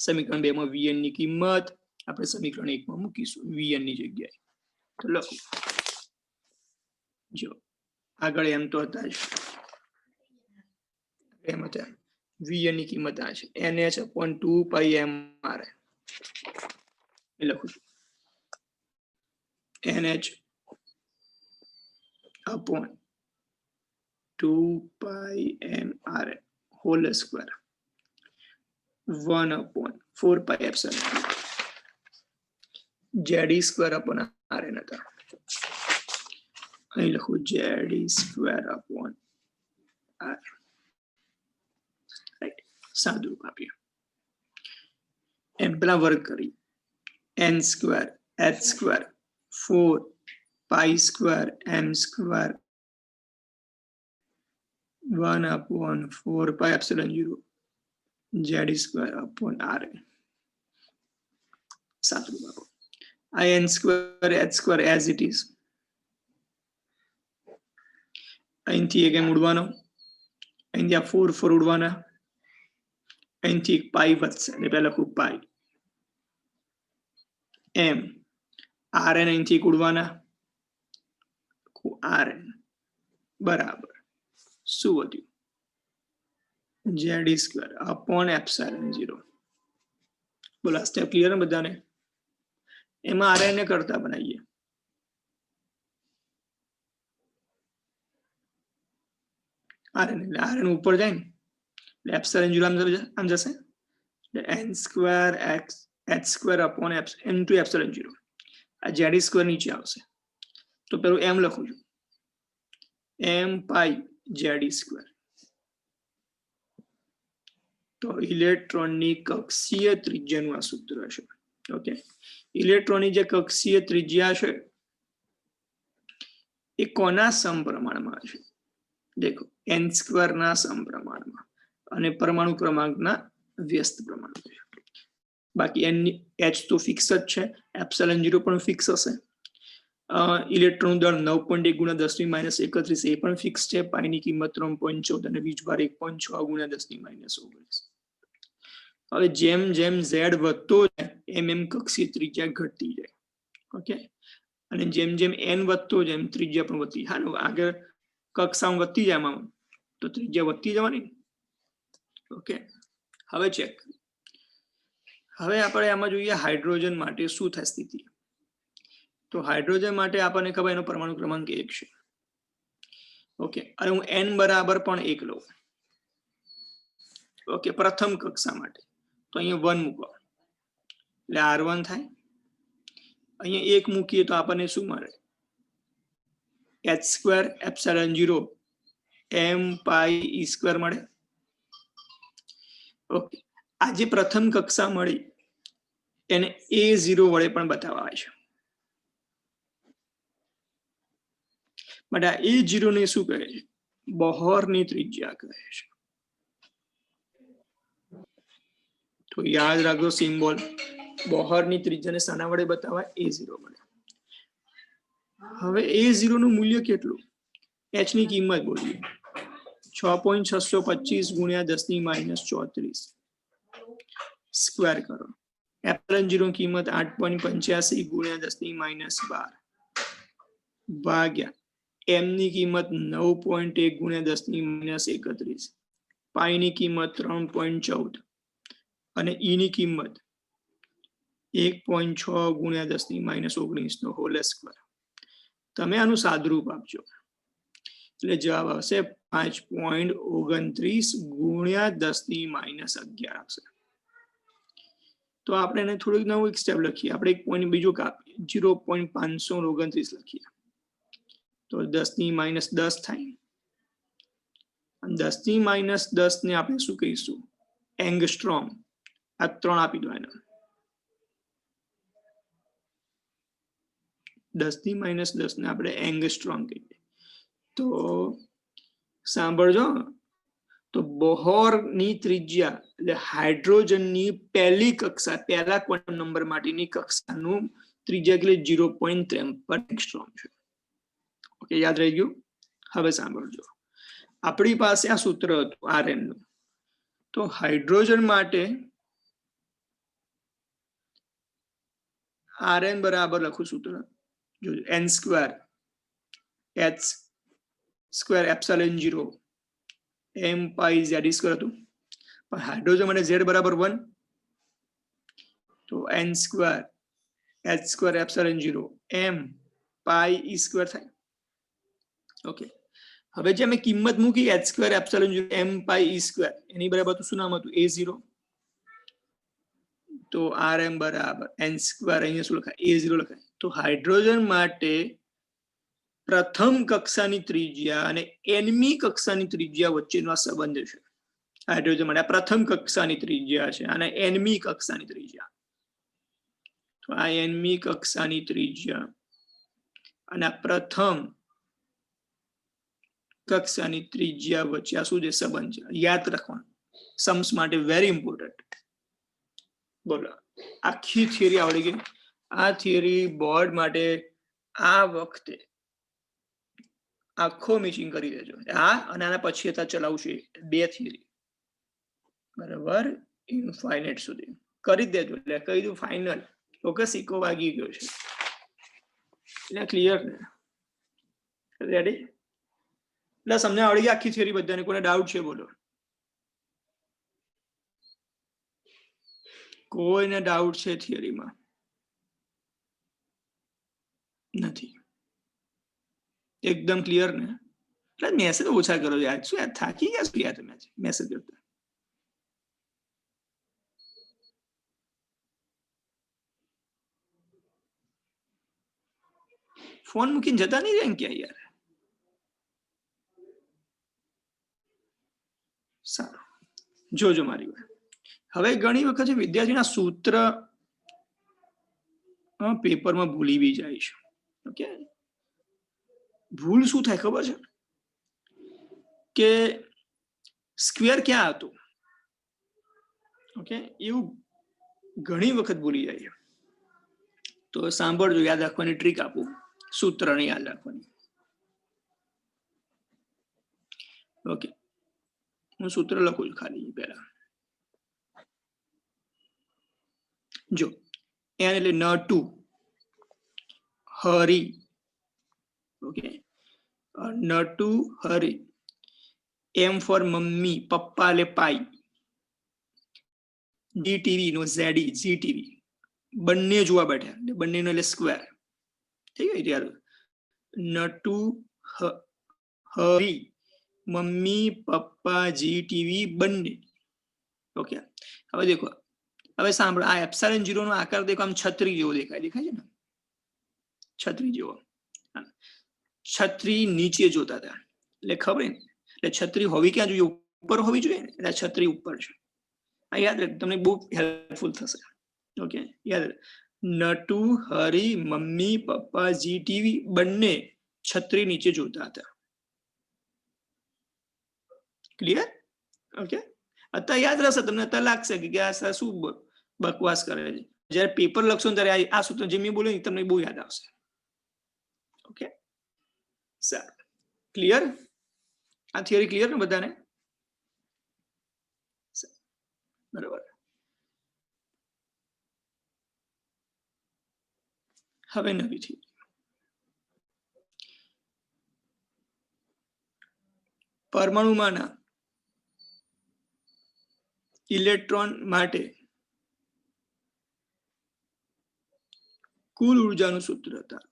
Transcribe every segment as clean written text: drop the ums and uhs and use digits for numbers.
સમીકરણ 2 માં vn ની કિંમત આપણે સમીકરણ 1 માં મૂકીશું vn ની જગ્યાએ. તો લખો જો આગળ એમ તો હતા જ એમ હતા vn ની કિંમત આ છે nh/2πmr એ લખું છું nh/2πmr whole square 1/4π ZE square upon RN હતા અહીં લખું ZE square upon R right સાદું આપીએ એમ પેલા વર્ગ કરી n square h square 4 pi square m square 1/4π0 ZE square upon RN સાદું બાબો n square h square as it is અહીંથી એક એમ ઉડવાનો અહીંથી આ 4 ઉડવાના અહીંથી એક પાઈ વધશે એટલે પહેલા લખું પાઈ એમ RN અહીંથી એક ઉડવાના RN બરાબર શું વધ્યું ZE square upon epsilon 0 બોલો આ સ્ટેપ ક્લિયર ને બધાને એમાં RN ને કરતા બનાવીએ RN ઉપર જાય ને એટલે epsilon 0 આમ જશે n square h square upon into epsilon 0 આ ZE square નીચે આવશે તો પેલું m લખું છું m pi ZE square તો ઇલેક્ટ્રોનની કક્ષીય ત્રિજ્યાનું આ સૂત્ર છે ઓકે ઇલેક્ટ્રોનની જે કક્ષીય ત્રિજ્યા છે એ કોના સમપ્રમાણમાં છે દેખો n સ્ક્વેર ના સમપ્રમાણમાં અને પરમાણુ ક્રમાંકના વ્યસ્ત પ્રમાણમાં બાકી n h તો ફિક્સ જ છે એપ્સિલોન 0 પણ ફિક્સ હશે ઇલેક્ટ્રોન દળ 9.1 × 10⁻31 એ પણ ફિક્સ છે પાઈની કિંમત 3.14 અને વીજભાર 1.6 × 10⁻19 હવે જેમ જેમ z વધતો જાય એમ કક્ષીય ત્રિજ્યા ઘટતી જાય ઓકે અને જેમ જેમ n વધતો જાય એમ ત્રિજ્યા પણ વધતી હાલો આગળ કક્ષામાં વધતી જાય આમાં તો ત્રિજ્યા વધતી જવાની ઓકે હવે ચેક હવે આપણે આમાં જોઈએ હાઇડ્રોજન માટે શું થાય સ્થિતિ તો હાઇડ્રોજન માટે આપણને ખબર એનો પરમાણુ ક્રમાંક 1 છે ઓકે અને હું n બરાબર પણ 1 લઉં ઓકે પ્રથમ કક્ષા માટે તો અહીંયા 1 મૂકો એટલે r1 થાય અહીંયા 1 મૂકીએ તો આપણને શું મળે h square epsilon 0 m pi e square મળે ઓકે આ જે પ્રથમ કક્ષા મળી એને a0 વડે પણ બતાવવામાં આવે છે બટ આ a0 ને શું કહે છે બોહરની ત્રિજ્યા કહે છે તો યાદ રાખજો સિમ્બોલ બોહરની ત્રિજ્યાને શાના વડે બતાવાય a0 વડે હવે a0 નું મૂલ્ય કેટલું h ની કિંમત બોલીએ 6.625 × 10⁻34 સ્ક્વેર કરો એપ્સિલોન 0 ની કિંમત 8.85 × 10⁻12 ભાગ્યા m ની કિંમત 9.1 × 10⁻31 પાઈ ની કિંમત 3.14 અને e ની કિંમત 1.6 × 10⁻19 નો હોલ સ્ક્વેર તમે આનું સાદુરૂપ આપજો એટલે જવાબ આવશે 5.29 × 10⁻11 આવશે તો આપણે એને થોડુંક નવું એક સ્ટેપ લખીએ આપણે એક પોઈન્ટ બીજો કાપીએ 0.529 લખીએ તો 10⁻10 થાય અને 10⁻10 ને આપણે શું કહીશું એંગસ્ટ્રોમ આ 3 આપી દો એને 10⁻10 ને આપણે એંગસ્ટ્રોમ કહીએ તો સાંભળજો તો બોહરની ત્રિજ્યા એટલે હાઇડ્રોજનની પહેલી કક્ષા પહેલા ક્વોન્ટમ નંબર માટેની કક્ષાનું ત્રિજ્યા એટલે 0.53 એંગસ્ટ્રોમ છે ઓકે યાદ રહી ગયું હવે સાંભળજો આપણી પાસે આ સૂત્ર હતું Rn નું તો હાઇડ્રોજન માટે rn બરાબર લખું સૂત્ર જો n square h square epsilon 0 m પાઈ z સ્ક્વેર હતું પણ હાઇડ્રોજન માટે z બરાબર 1 તો n square h square epsilon 0 m પાઈ e સ્ક્વેર થાય ઓકે હવે જે અમે કિંમત મૂકી h સ્ક્વેર એપ્સિલોન 0 m પાઈ e સ્ક્વેર એની બરાબર તો શું નામ હતું a0 તો rm બરાબર n સ્ક્વેર અહીંયા શું લખાય a0 લખાય તો હાઇડ્રોજન માટે પ્રથમ કક્ષાની ત્રિજ્યા અને nમી કક્ષાની ત્રિજ્યા વચ્ચેનો આ સંબંધ છે હાઇડ્રોજન માટે પ્રથમ કક્ષાની ત્રિજ્યા છે અને nમી કક્ષાની ત્રિજ્યા તો આ nમી કક્ષાની ત્રિજ્યા અને આ પ્રથમ કક્ષાની ત્રિજ્યા વચ્ચે આ શું છે સંબંધ છે યાદ રાખવાનું सम्स માટે વેરી ઇમ્પોર્ટન્ટ બોલો આખી થિયરી આવડી ગઈ આ થિયરી બોર્ડ માટે આ વખતે આખો મિચિંગ કરી દેજો આ અને આના પછી હતા ચલાવશે બે થિયરી બરાબર ઇનફાઇનાઇટ સુધી કરી દેજો એટલે કહી દઉં ફાઇનલ ઓકે સિક્કો વાગી ગયો છે એટલે ક્લિયર ને રેડી એટલે સમજણ આવડી ગઈ આખી થિયરી બધાને કોઈને ડાઉટ છે બોલો કોઈને ડાઉટ છે થિયરીમાં નથી एकदम क्लियर ने એટલે મેસેજ ઓછા કરો યાર શું યાર થાકી ગયા છો યાર તમે મેસેજ કરતા ફોન મૂકીને જતા નહીં રહે ક્યાં યાર સારું જોજો મારી વાત હવે ઘણી વખત વિદ્યાર્થીના સૂત્ર પેપરમાં ભૂલી બી જાય છે ઓકે ભૂલ શું થાય ખબર છે કે સ્ક્વેર ક્યાં હતું ઓકે એવું ઘણી વખત ભૂલી જાય તો સાંભળજો યાદ રાખવાની ટ્રીક આપું સૂત્રને યાદ રાખવાની ઓકે હું સૂત્ર લખું છું ખાલી પહેલા જો n એટલે નટુ હરી okay Natu Hari m for mummy papa લે પાઈ gtv નો zd gtv બંને જોવા બેઠા એટલે બંનેનો એટલે સ્ક્વેર થઈ ગયું ત્યારે નટુ હરી મમ્મી પપ્પા gtv બંને ઓકે હવે દેખો હવે સાંભળો આ એપ્સિલોન 0 નો આકાર દેખો આમ છત્રી જેવો દેખાય છે ને છત્રી જેવો છત્રી નીચે જોતા હતા એટલે ખબર ને એટલે છત્રી હોવી ક્યાં જોઈએ ઉપર હોવી જોઈએ ને એટલે છત્રી ઉપર છે આ યાદ રાખ તમને બહુ હેલ્પફુલ થશે ઓકે યાદ નટુ હરી મમ્મી પપ્પા gtv બંને છત્રી નીચે જોતા હતા ક્લિયર ઓકે અત્યારે યાદ રહેશે તમને અત્યારે લાગશે કે આ શું બકવાસ કરે છે જ્યારે પેપર લખશો ને ત્યારે આ સૂત્ર જે મેં બોલ્યું તમને બહુ યાદ આવશે ઓકે સારું ક્લિયર આ થિયરી ક્લિયર ને બધાને બરાબર હવે નવી થિયરી પરમાણુમાંના ઇલેક્ટ્રોન માટે કુલ ઉર્જાનું સૂત્ર હતા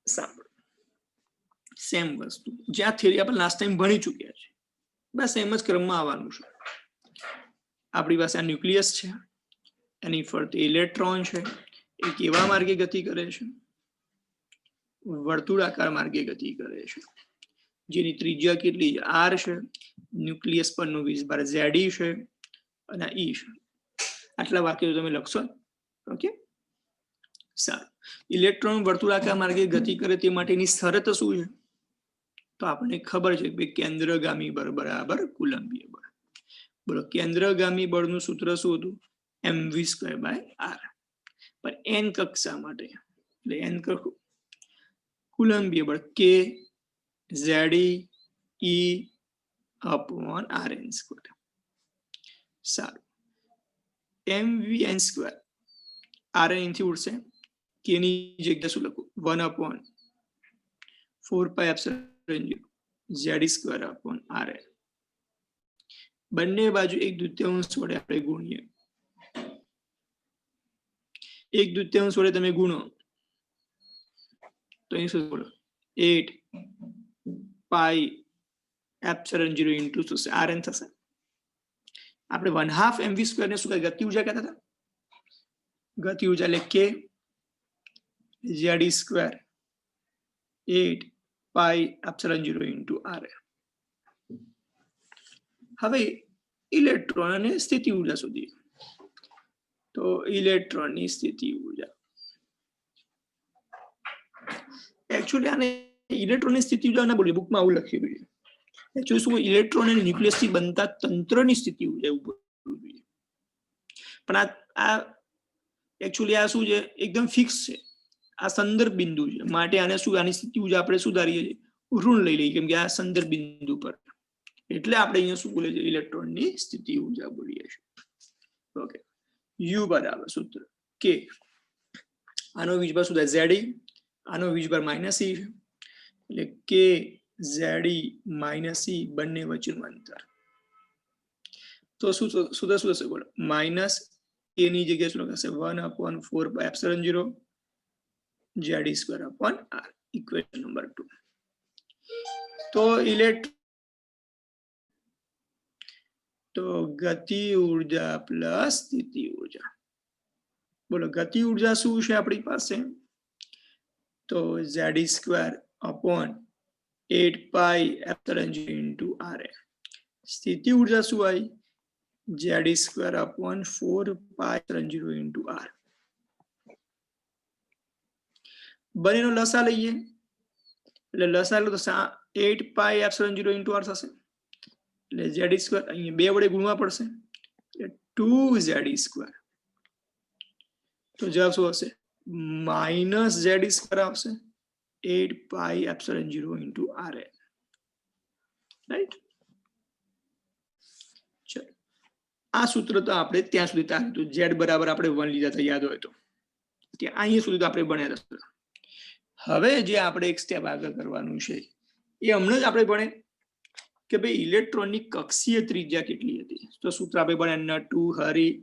સાંભળો સેમ વસ્તુ જ્યાં થિયરી આપણે લાસ્ટ ટાઈમ ભણી ચૂક્યા છે બસ એમ જ ક્રમમાં આવવાનું છે આપણી પાસે આ ન્યુક્લિયસ છે એની ફરતે ઇલેક્ટ્રોન છે એ કેવા માર્ગે ગતિ કરે છે વર્તુળાકાર માર્ગે ગતિ કરે છે જેની ત્રિજ્યા કેટલી r છે ન્યુક્લિયસ પરનું વિસ્ભાર zd છે અને e છે આટલા વાક્યો તમે લખશો ઓકે સારું ઇલેક્ટ્રોન વર્તુળાકાર માર્ગે ગતિ કરે તે માટેની શરત શું છે તો આપણને ખબર છે કે કેન્દ્રગામી બળ બરાબર કુલંબીય બળ બોલો કેન્દ્રગામી બળનું સૂત્ર શું હતું mv²/r પણ n કક્ષા માટે એટલે n કુલંબીય બળ k zd e/rn². સારું, mvn² rn અહીંથી ઉડશે, k ની જગ્યા શું લખું 1/4πε0 z² rn. બંને બાજુ 1/2 વડે આપણે ગુણીએ, 1/2 વડે તમે ગુણો તો અહીં શું બોલો 8πε0 ઇન્ટુ શું છે rn થશે. આપણે 1/2 mv² ને શું કહે ગતિ ઉર્જા કહેતા હતા, ગતિ ઉર્જા એટલે k z² 8πε0 ઇન્ટુ rn. હવે ઇલેક્ટ્રોન અને સ્થિતિ ઉર્જા શોધીએ. તો ઇલેક્ટ્રોનની સ્થિતિ ઉર્જા એકચ્યુઅલી આને ઇલેક્ટ્રોનની સ્થિતિ ઉર્જા બોલીએ, બુકમાં આવું લખેલું છે. એકચ્યુઅલી શું ઇલેક્ટ્રોન અને ન્યુક્લિયસથી બનતા તંત્રની સ્થિતિ ઉર્જા એવું બોલવું જોઈએ. પણ આ એકચ્યુઅલી આ શું છે એકદમ ફિક્સ છે, આ સંદર્ભ બિંદુ છે, માટે આને શું આની સ્થિતિ ઉર્જા આપણે સુધારીએ છીએ ઋણ લઈ લઈએ, કેમ કે આ સંદર્ભ બિંદુ પર, એટલે આપણે અહીંયા શું બોલે છે ઇલેક્ટ્રોનની સ્થિતિ ઉર્જા બોલીએ છીએ. ઓકે, U બરાબર સૂત્ર k, આનો વીજભાર શું થાય Ze, આનો વીજભાર -e છે, એટલે k Ze - e બંને વચ્ચેનું અંતર. તો શું થશે બોલો, માઇનસ k ની જગ્યાએ શું લખાશે 1/4πε0 z² r, ઇક્વેશન નંબર 2. તો તો ગતિ ઉર્જા પ્લસ સ્થિતિ ઉર્જા, બોલો ગતિ ઉર્જા શું છે આપણી પાસે, તો z² 8πε0 ઇન્ટુ rn. સ્થિતિ ઉર્જા શું આવી z² 4πε0 ઇન્ટુ r. બંનેનો લસા લઈએ એટલે લસા લો તો 8πε0 ઇન્ટુ r થશે, એટલે z² અહીંયા 2 વડે ગુણવા પડશે એટલે 2z². તો જવાબ શું હશે -z² આવશે 8πε0 ઇન્ટુ rn. રાઈટ, ચલો આ સૂત્ર તો આપણે ત્યાં સુધી તાર્યું હતું, z બરાબર આપણે 1 લીધા હતા યાદ હોય તો, ત્યાં અહીંયા સુધી તો આપણે ભણ્યા હતા. હવે જે આપણે એક સ્ટેપ આગળ કરવાનું છે એ હમણાં જ આપણે ભણે કે ભાઈ ઇલેક્ટ્રોનની કક્ષીય ત્રિજ્યા કેટલી હતી. તો સૂત્ર આપણે ભણ્યા નટુ, હરી,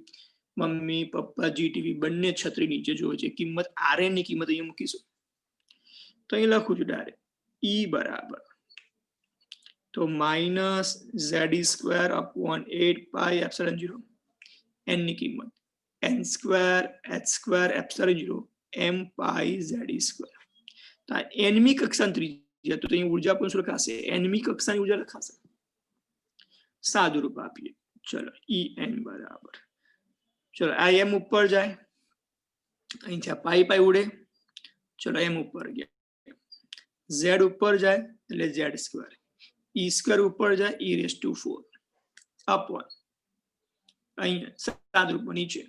મમ્મી, પપ્પા, જીટીવી બંને છત્રી નીચે જોવે છે, કિંમત rn ની કિંમત અહીંયા મૂકીશું. તો અહીં લખું છું ડાયરેક્ટ E બરાબર તો -z² 8πε0 n ની કિંમત n²h²ε0 mπz². તો આ nમી કક્ષાની ત્રિજ્યા, તો અહીં ઉર્જા પણ શું લખાશે nમી કક્ષાની ઉર્જા લખાશે. સાદું રૂપ આપીએ, ચલો En બરાબર, ચલો આ m ઉપર જાય, અહીંથી આ પાઈ ઉડે, ચલો m ઉપર ગયા, z ઉપર જાય એટલે z², e² ઉપર જાય e⁴ અપોન અહીંયા સાદું રૂપ નીચે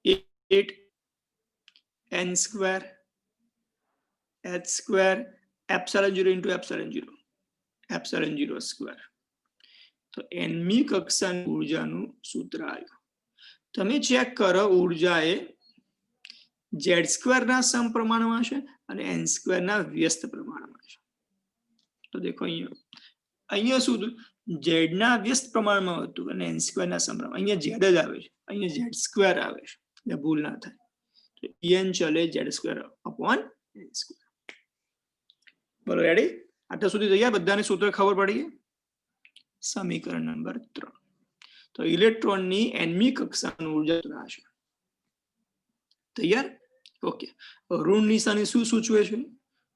8n² h²ε0 ઇન્ટુ ε0² તો nમી કક્ષાની ઉર્જાનું સૂત્ર આવ્યું. તમે ચેક કરો, ઉર્જા એ z² ના સમપ્રમાણમાં છે અને n² ના વ્યસ્ત પ્રમાણમાં છે. તો દેખો અહીંયા શું હતું, z ના વ્યસ્ત પ્રમાણમાં હતું અને n² ના સમપ્રમાણ, અહીંયા z જ આવે છે, અહીંયા z² આવે છે, એટલે ભૂલ ના થાય. તો en ચલે z² અપોન n². બોલો રેડી, આટલા સુધી તૈયાર, બધાને સૂત્ર ખબર પડી. સમીકરણ નંબર 3. તો ઇલેક્ટ્રોનની nમી કક્ષાનું ઉર્જા છે. તૈયાર, ઓકે. ઋણ નિશાની શું સૂચવે છે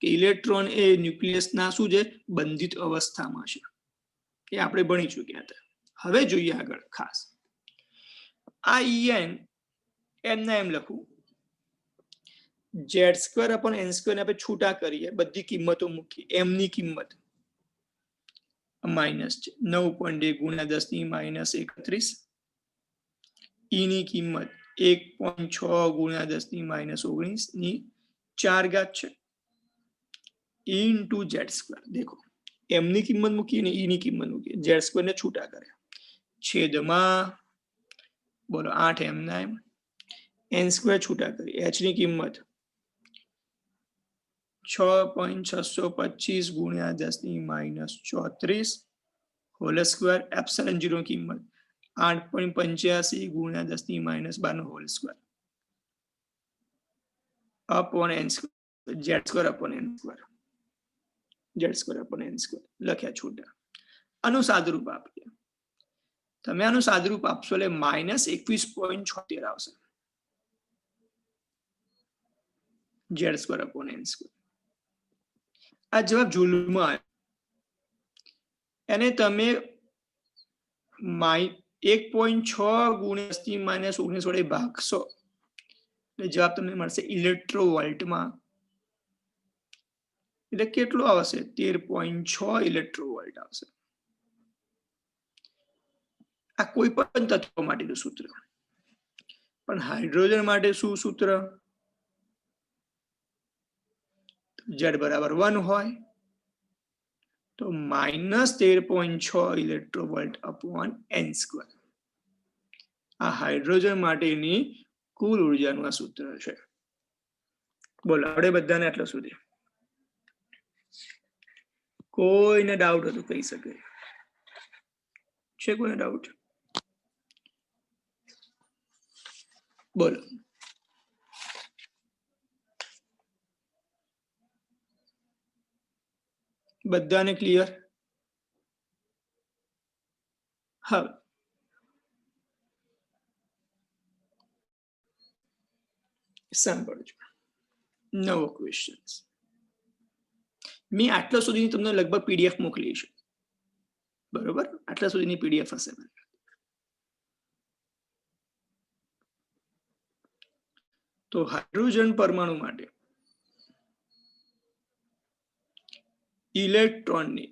કે ઇલેક્ટ્રોન એ ન્યુક્લિયસના શું છે બંધિત અવસ્થામાં છે, એ આપણે ભણી ચૂક્યા હતા. હવે જોઈએ આગળ ખાસ આ En એમના એમ લખું, z² અપોન n² ને આપણે છૂટા કરીએ, બધી કિંમતો મૂકી, m ની કિંમત માઇનસ છે 9.1 ગુણ્યા 10⁻31, e ની કિંમત 1.6 ગુણ્યા 10⁻19 ની 4 ઘાત છે ઇન્ટુ z². દેખો m ની કિંમત મૂકી અને e ની કિંમત મૂકી, z² ને છૂટા કર્યા છેદમાં બોલો 8 એમના એમ n સ્ક્વેર છૂટા કરી h ની કિંમત 6.625 ગુણ્યા 10 ની -34 હોલ સ્ક્વેર એપ્સિલોન 0 ની કિંમત 8.85 ગુણ્યા 10 ની -12 whole square upon n square z square upon n square z square upon n square लख्या छूटा आनु सादरूप आपीए तमे आनु सादरूप आपशो એટલે -21.76 આવશે z square upon n square आ जवाब जूलમાં આવ્યો એને તમે 1.6 ગુણ્યા 10 ની -19 વડે ભાગશો એટલે જવાબ તમને મળશે ઇલેક્ટ્રોવોલ્ટમાં એટલે કેટલો આવશે 13.6 ઇલેક્ટ્રોવોલ્ટ આવશે આ કોઈ પણ તત્વ માટેનું સૂત્ર પણ હાઇડ્રોજન માટે શું સૂત્ર z બરાબર 1 હોય તો -13.6 ઇલેક્ટ્રોવોલ્ટ अपॉन n સ્ક્વેર આ હાઇડ્રોજન માટેની કુલ ઉર્જાનું આ સૂત્ર છે બોલો આપણે બધાને આટલા સુધી કોઈને ડાઉટ હતો કહી શકે છે કોઈને ડાઉટ બોલો બધાને ક્લિયર હા સાંભળજો નવો ક્વેશ્ચન મેં આટલા સુધીની તમને લગભગ પીડીએફ મોકલી છે બરોબર આટલા સુધીની પીડીએફ હશે તો હાઇડ્રોજન પરમાણુ માટે ઇલેક્ટ્રોનની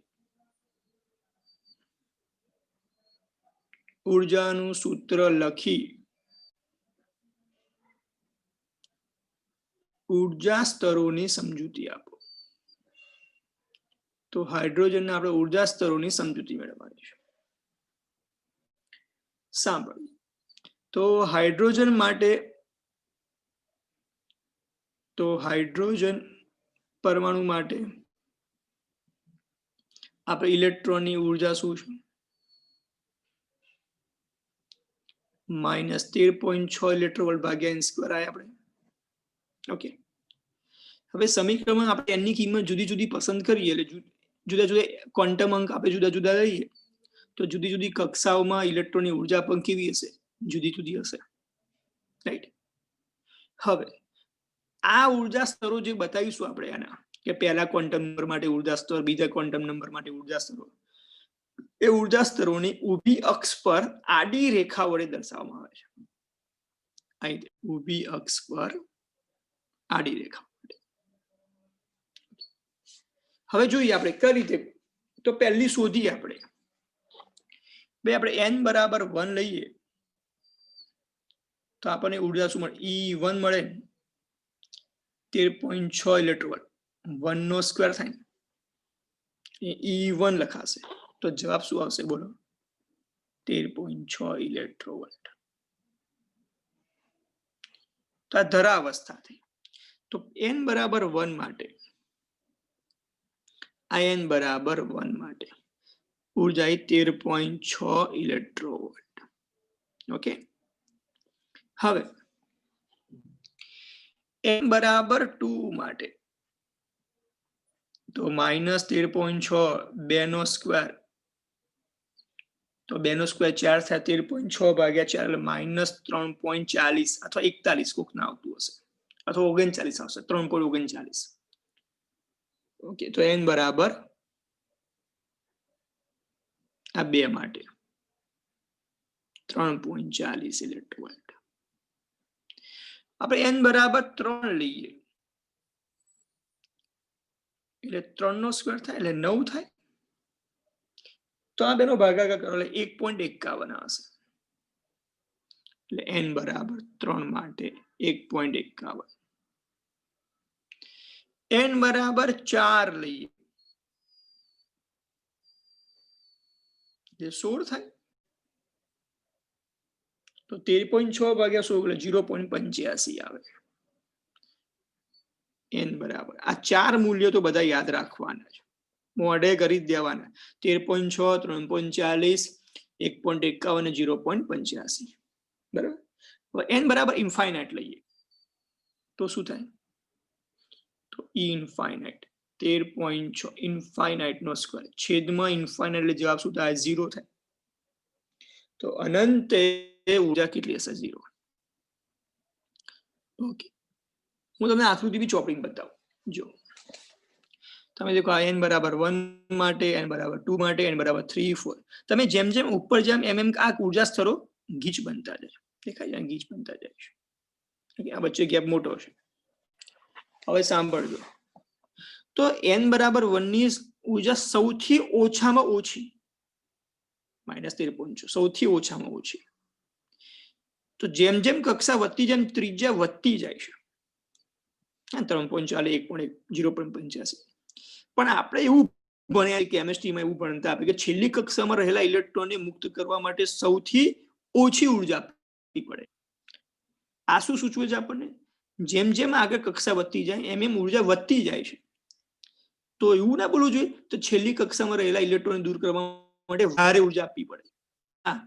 ઉર્જાનું સૂત્ર લખી ઉર્જા સ્તરોની સમજૂતી આપો તો હાઇડ્રોજનના આપણે ઉર્જા સ્તરોની સમજૂતી મેળવવાની છે સાંભળો તો હાઇડ્રોજન માટે તો હાઇડ્રોજન પરમાણુ માટે આપણે ઇલેક્ટ્રોનની ઉર્જા શું છે -13.6 ઇલેક્ટ્રોવોલ્ટ ભાગ્યા n સ્ક્વેર આય આપણે ઓકે હવે સમીકરણમાં આપણે n ની કિંમત જુદી જુદી પસંદ કરીએ એટલે જુદા જુદા ક્વોન્ટમ અંક આપણે જુદા જુદા લઈએ તો જુદી જુદી કક્ષાઓમાં ઇલેક્ટ્રોનની ઉર્જા પણ કેવી હશે જુદી જુદી હશે રાઈટ હવે આ ઉર્જા સ્તરો જે બતાવીશું આપણે આના કે પહેલા ક્વોન્ટમ નંબર માટે ઉર્જા સ્તર બીજા ક્વોન્ટમ નંબર માટે ઉર્જા સ્તરો એ ઉર્જા સ્તરોની ઊભી અક્ષ પર આડી રેખા વડે દર્શાવવામાં આવે છે અહીં ઊભી અક્ષ પર આડી રેખા હવે જોઈએ આપણે કઈ રીતે તો પહેલી શોધીએ આપણે n બરાબર 1 લઈએ તો આપણને ઉર્જા શું મળે E1 મળે 13.6 ઇલેક્ટ્રોવોલ્ટ 1 નો સ્ક્વેર થાય E1 લખાશે તો જવાબ શું આવશે બોલો 13.6 ઇલેક્ટ્રોવોલ્ટ તો આ ધરા અવસ્થા થઈ તો n બરાબર 1 માટે n બરાબર 1 માટે ઉર્જા 13.6 ઇલેક્ટ્રોવોલ્ટ ઓકે હવે n બરાબર 2 માટે તો -13.6 2 નો સ્ક્વેર તો 2 નો સ્ક્વેર 4 થાય 13.6 ભાગ્યા 4 એટલે -3.40 અથવા 41 કોક ના આવતું હશે અથવા 39 આવશે 3.39 ઓકે તો n બરાબર આ બે માટે 3.40 ઇલેક્ટ્રોવોલ્ટ આપણે n બરાબર 3 લઈએ એટલે 3 નો સ્ક્વેર થાય એટલે 9 થાય તો આ બેનો ભાગાકાર કરો એટલે 1.51 આવશે એટલે n બરાબર 3 માટે 1.51 n બરાબર 4 લઈએ જે 16 થાય તો 13.6 ભાગ્યા 100 એટલે 0.85 આવે. n બરાબર આ ચાર મૂલ્યો તો બધા યાદ રાખવાના છે, મોઢે કરી જ દેવાના. 13.6, 3.40, 1.51 અને 0.85. બરાબર. હવે n બરાબર ઇન્ફાઇનાઇટ લઈએ તો શું થાય? તો ઇન્ફાઇનાઇટ 13.6 ઇન્ફાઇનાઇટ નો સ્ક્વેર છેદમાં ઇન્ફાઇનાઇટ એટલે જવાબ શું થાય? 0 થાય. તો અનંતે ઊર્જા કેટલી હશે? 0. ઓકે, હું તમને આકૃતિ બી ચોપડીને બતાવું. જો તમે દેખો આ n બરાબર 1 માટે, n બરાબર 2 માટે, n બરાબર 3, 4. તમે જેમ જેમ ઉપર જેમ એમ આ ઉર્જા સ્તરો ગીચ બનતા જાય, દેખાય છે? ગીચ બનતા જાય છે. આ વચ્ચે ગેપ મોટો છે. હવે સાંભળજો, તો n બરાબર 1 ની ઉર્જા સૌથી ઓછામાં ઓછી -13.6 સૌથી ઓછામાં ઓછી. તો જેમ જેમ કક્ષા વધતી જેમ ત્રિજ્યા વધતી જાય છે, 3.40, 1.1, 0.85. પણ આપણે એવું ભણ્યા કેમિસ્ટ્રીમાં એવું ભણતા આપે કે છેલ્લી કક્ષામાં રહેલા ઇલેક્ટ્રોનને મુક્ત કરવા માટે સૌથી ઓછી ઉર્જા આપવી પડે. આ શું સૂચવે છે આપણને? જેમ જેમ આગળ કક્ષા વધતી જાય એમ એમ ઉર્જા વધતી જાય છે. તો એવું ના બોલવું જોઈએ તો છેલ્લી કક્ષામાં રહેલા ઇલેક્ટ્રોનને દૂર કરવા માટે વધારે ઉર્જા આપવી પડે. હા,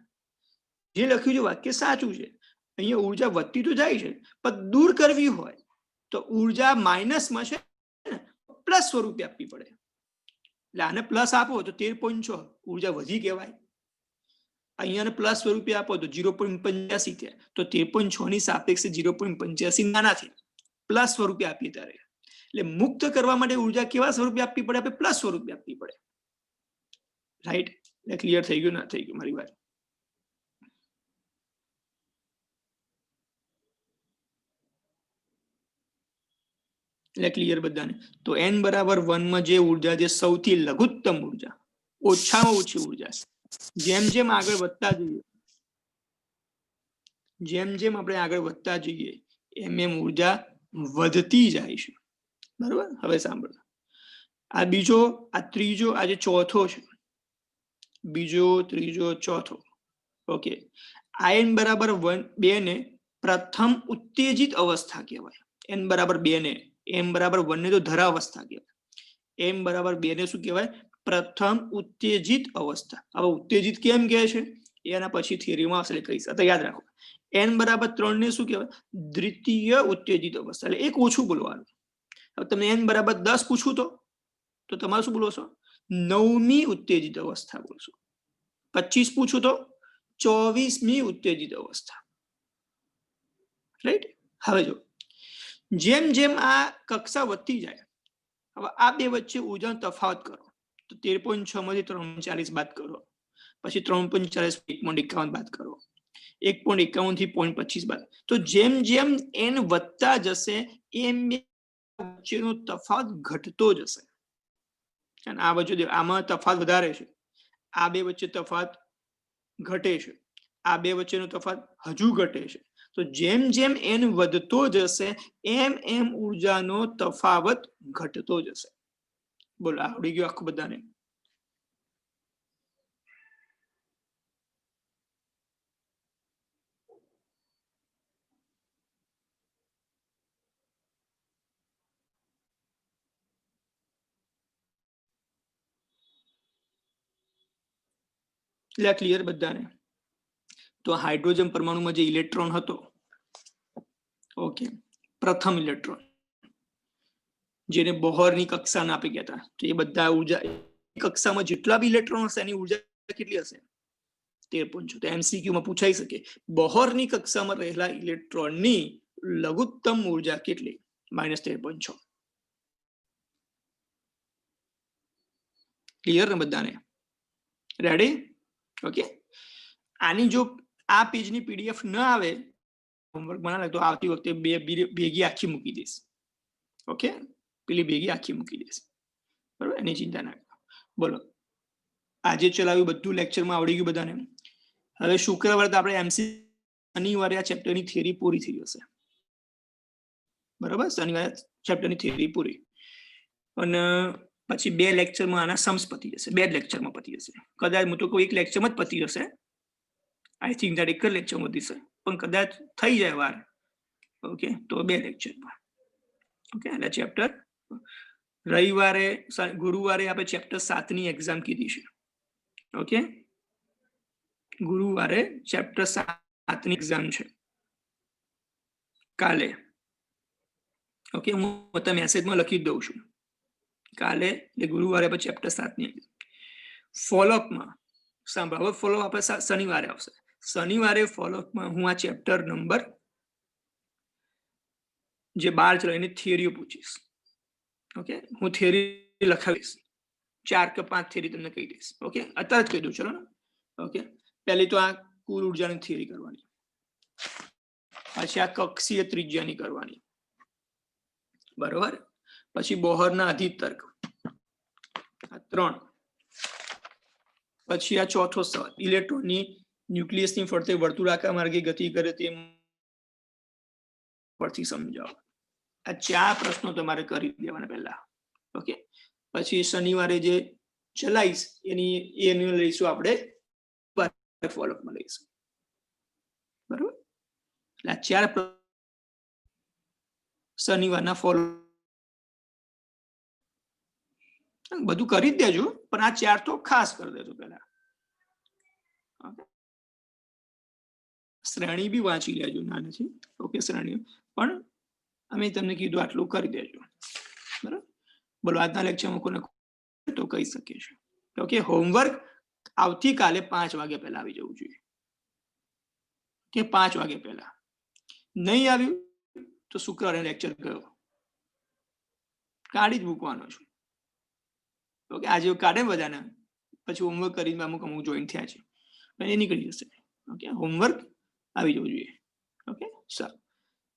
જે લખ્યું છે વાક્ય સાચું છે. અહીંયા ઉર્જા વધતી તો જાય છે, પણ દૂર કરવી હોય તો ઉર્જા માઇનસમાં છે ને પ્લસ સ્વરૂપે આપવી પડે. એટલે આને પ્લસ આપો તો 13.6 ઉર્જા વધી કહેવાય. અહીંયા પ્લસ સ્વરૂપે આપો તો 0.85 થયા. તો 13.6 ની સાપેક્ષે 0.85 નાના થયા. પ્લસ સ્વરૂપે આપીએ ત્યારે એટલે મુક્ત કરવા માટે ઉર્જા કેવા સ્વરૂપે આપવી પડે? આપણે પ્લસ સ્વરૂપે આપવી પડે. રાઈટ? એટલે ક્લિયર થઈ ગયું? ના થઈ ગયું મારી વાત? એટલે ક્લિયર બધાને? તો n બરાબર 1 માં જે ઉર્જા છે સૌથી લઘુત્તમ ઉર્જા, ઓછામાં ઓછી ઉર્જા, જેમ જેમ આગળ વધતા જઈએ આપણે આગળ વધતા જઈએ એમ એમ ઉર્જા વધતી જાય છે. બરાબર? હવે સાંભળો, આ બીજો, આ ત્રીજો, આ જે ચોથો છે, બીજો, ત્રીજો, ચોથો. ઓકે, આ n બરાબર 2 ને પ્રથમ ઉત્તેજિત અવસ્થા કહેવાય. n બરાબર 2 ને, m બરાબર 1 ને તો ધરાવસ્થા કહેવાય. m બરાબર 2 ને શું કહેવાય? પ્રથમ ઉત્તેજિત અવસ્થા. હવે ઉત્તેજિત કેમ કહે છે એના પછી થિયરીમાં આવશે કહીશ, તો યાદ રાખો. n બરાબર 3 ને શું કહેવાય? દ્વિતીય ઉત્તેજિત અવસ્થા. એટલે એક ઓછું બોલવાનું. હવે તમે n બરાબર 10 પૂછું તો તમારે શું બોલો છો? 9મી ઉત્તેજિત અવસ્થા બોલશો. 25 પૂછું તો 24મી ઉત્તેજિત અવસ્થા. રાઈટ? હવે જો જેમ જેમ આ કક્ષા વધતી જાય, હવે આ બે વચ્ચે ઉર્જાનો તફાવત કરો તો 13.6 માંથી 3.40 બાદ કરો, પછી 3.40 1.51 બાદ કરો, 1.51 થી 0.25 બાદ. તો જેમ જેમ n વધતા જશે એમ વચ્ચેનો તફાવત ઘટતો જશે. અને આ વચ્ચે આમાં તફાવત વધારે છે, આ બે વચ્ચે તફાવત ઘટે છે, આ બે વચ્ચેનો તફાવત હજુ ઘટે છે. તો જેમ જેમ n વધતો જશે એમ એમ ઉર્જાનો તફાવત ઘટતો જશે. બોલો, આવડી ગયું આખું બધાને? એટલે ક્લિયર બધાને? તો હાઇડ્રોજન પરમાણુમાં જે ઇલેક્ટ્રોન હતો, ઓકે, પ્રથમ ઇલેક્ટ્રોન જેને બોહરની કક્ષાને આપી ગયા હતા, તો એ બધા ઉર્જા કક્ષામાં જેટલા બી ઇલેક્ટ્રોન હશે એની ઉર્જા કેટલી હશે? 13.6. તો MCQ માં પૂછાઈ શકે બોહરની કક્ષામાં રહેલા ઇલેક્ટ્રોનની લઘુત્તમ ઉર્જા કેટલી? -13.6. ક્લિયર ને બધાને? રેડી? ઓકે, આની જો આ પેજની પીડીએફ ન આવે હોમવર્ક બનાવે તો આવતી વખતે ભેગી આખી મૂકી દઈશ. ઓકે, પેલી ભેગી આખી મૂકી દઈશ. બરોબર? એની ચિંતા ના કરો. બોલો, આજે ચલાવ્યું બધું લેક્ચરમાં આવડી ગયું બધાને? હવે શુક્રવારે તો આપણે MC શનિવારે આ ચેપ્ટરની થિયરી પૂરી થઈ જશે. બરાબર? શનિવારે ચેપ્ટરની થિયરી પૂરી, અને પછી 2 લેક્ચરમાં આના સમ્સ પતી જશે. 2 લેક્ચરમાં પતી જશે. કદાચ હું તો કોઈ એક લેક્ચરમાં જ પતી જશે, આઈ થિંક દેટ એક જ લેક્ચરમાં થશે, પણ કદાચ થઈ જાય વાર, ઓકે, તો 2 લેક્ચરમાં. ઓકે, એટલે ચેપ્ટર રવિવારે ગુરુવારે આપણે ચેપ્ટર 7 ની એક્ઝામ કીધી છે. ઓકે, ગુરુવારે ચેપ્ટર 7 ની એક્ઝામ છે કાલે. ઓકે, હું તમને મેસેજમાં લખી દઉં છું કાલે એટલે ગુરુવારે આપણે ચેપ્ટર 7 ની ફોલોઅપમાં સાંભળો. હવે ફોલોઅપ આપણે શનિવારે આવશે. શનિવારે ફોલોઅપમાં હું આ ચેપ્ટર નંબર જે 12 છે એની થિયરીઓ પૂછીશ. ઓકે, હું થિયરી લખાવીશ, 4 કે 5 થિયરી તમને કહી દઈશ. ઓકે, અત્યારે જ કહી દઉં, ચલો ને. ઓકે, પહેલી તો આ કુલ ઉર્જાની થિયરી કરવાની, પછી આ કક્ષીય ત્રિજ્યાની કરવાની, બરોબર. પછી બોહરના અધિતર્ક, આ 3. પછી આ ચોથો સવાલ, ઇલેક્ટ્રોનની ન્યુક્લિયસની ફરતે વર્તુળાકાર માર્ગે ગતિ કરે તે પરથી સમજાવો. આ 4 પ્રશ્નો તમારે કરી દેવાના પહેલા. ઓકે, પછી શનિવારે જે ચલાવીશ એની લઈશું આપણે ફોલોઅપમાં લઈશું, બરોબર. એટલે આ 4 શનિવારના ફોલો બધું કરી જ દેજો, પણ આ 4 તો ખાસ કરી દેજો પહેલા. શ્રેણી બી વાંચી લેજો, ના નથી. ઓકે, શ્રેણીઓ પણ અમે તમને કીધું આટલું કરી દેજો, બરાબર. બોલો, આજના લેક્ચરમાં કોને તો કહી શકીએ છીએ. ઓકે, હોમવર્ક આવતીકાલે 5 વાગે પહેલા આવી જવું જોઈએ. કે 5 વાગે પહેલા નહીં આવ્યું તો શુક્રવારે લેક્ચર ગયો, કાઢી જ મૂકવાનો છું. ઓકે, આજે કાઢે બધાને, પછી હોમવર્ક કરીને અમુક જોઈન થયા છે એ નીકળી જશે. ઓકે, હોમવર્ક આવી જવું જોઈએ. ઓકે, સારું,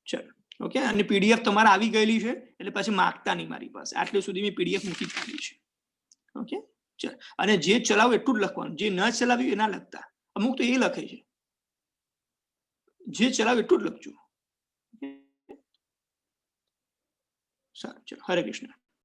ચલો. ઓકે, અને પીડીએફ તમારે આવી ગયેલી છે એટલે પછી માગતા નહીં મારી પાસે, આટલે સુધી મેં પીડીએફ મૂકી દીધી છે. ઓકે, ચલો. અને જે ચલાવ્યું એટલું જ લખવાનું, જે ન ચલાવ્યું એ ના લખતા. અમુક તો એ લખે છે, જે ચલાવ્યું એટલું જ લખજો. સારું, ચલો. હરે કૃષ્ણ.